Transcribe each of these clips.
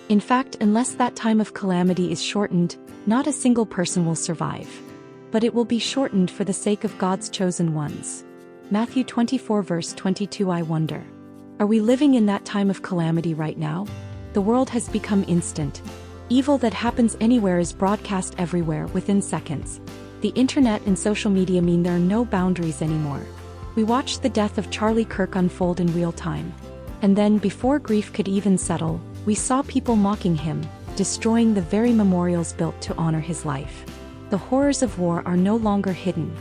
In fact, unless that time of calamity is shortened, not a single person will survive. But it will be shortened for the sake of God's chosen ones. Matthew 24 verse 22. I wonder, are we living in that time of calamity right now? The world has become instant. Evil that happens anywhere is broadcast everywhere within seconds. The internet and social media mean there are no boundaries anymore. We watched the death of Charlie Kirk unfold in real time. And then, before grief could even settle, we saw people mocking him, destroying the very memorials built to honor his life. The horrors of war are no longer hidden.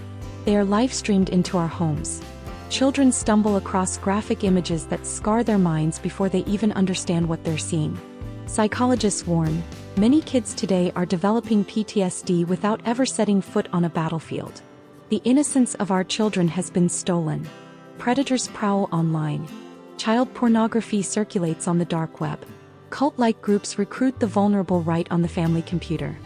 They are live-streamed into our homes. Children stumble across graphic images that scar their minds before they even understand what they're seeing. Psychologists warn, many kids today are developing PTSD without ever setting foot on a battlefield. The innocence of our children has been stolen. Predators prowl online. Child pornography circulates on the dark web. Cult-like groups recruit the vulnerable right on the family computer.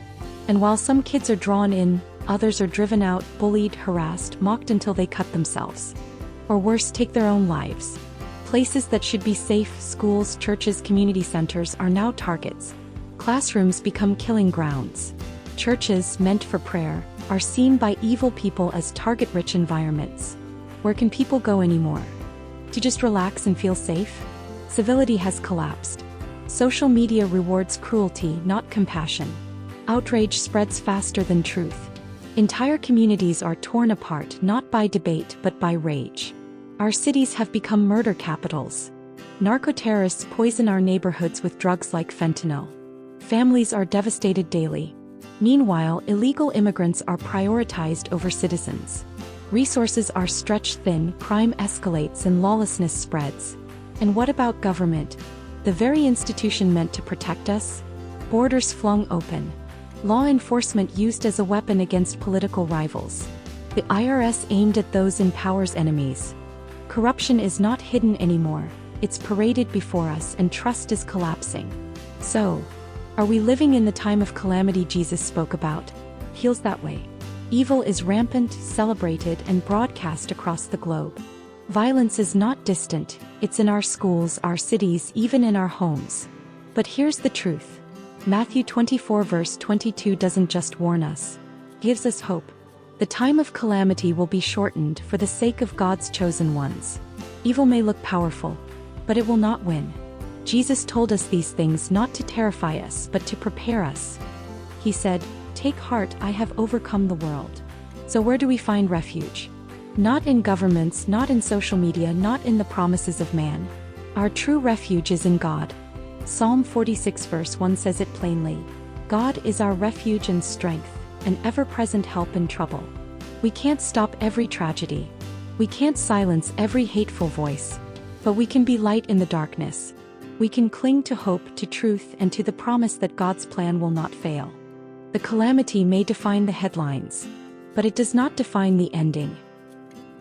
And while some kids are drawn in, others are driven out, bullied, harassed, mocked until they cut themselves. Or worse, take their own lives. Places that should be safe, schools, churches, community centers, are now targets. Classrooms become killing grounds. Churches, meant for prayer, are seen by evil people as target-rich environments. Where can people go anymore? To just relax and feel safe? Civility has collapsed. Social media rewards cruelty, not compassion. Outrage spreads faster than truth. Entire communities are torn apart not by debate but by rage. Our cities have become murder capitals. Narco-terrorists poison our neighborhoods with drugs like fentanyl. Families are devastated daily. Meanwhile, illegal immigrants are prioritized over citizens. Resources are stretched thin, crime escalates, and lawlessness spreads. And what about government? The very institution meant to protect us? Borders flung open. Law enforcement used as a weapon against political rivals. The IRS aimed at those in power's enemies. Corruption is not hidden anymore, it's paraded before us, and trust is collapsing. So, are we living in the time of calamity Jesus spoke about? Feels that way. Evil is rampant, celebrated, and broadcast across the globe. Violence is not distant, it's in our schools, our cities, even in our homes. But here's the truth. Matthew 24 verse 22 doesn't just warn us. It gives us hope. The time of calamity will be shortened for the sake of God's chosen ones. Evil may look powerful, but it will not win. Jesus told us these things not to terrify us but to prepare us. He said, "Take heart, I have overcome the world." So where do we find refuge? Not in governments, not in social media, not in the promises of man. Our true refuge is in God. Psalm 46 verse 1 says it plainly. God is our refuge and strength, an ever-present help in trouble. We can't stop every tragedy. We can't silence every hateful voice. But we can be light in the darkness. We can cling to hope, to truth, and to the promise that God's plan will not fail. The calamity may define the headlines, but it does not define the ending.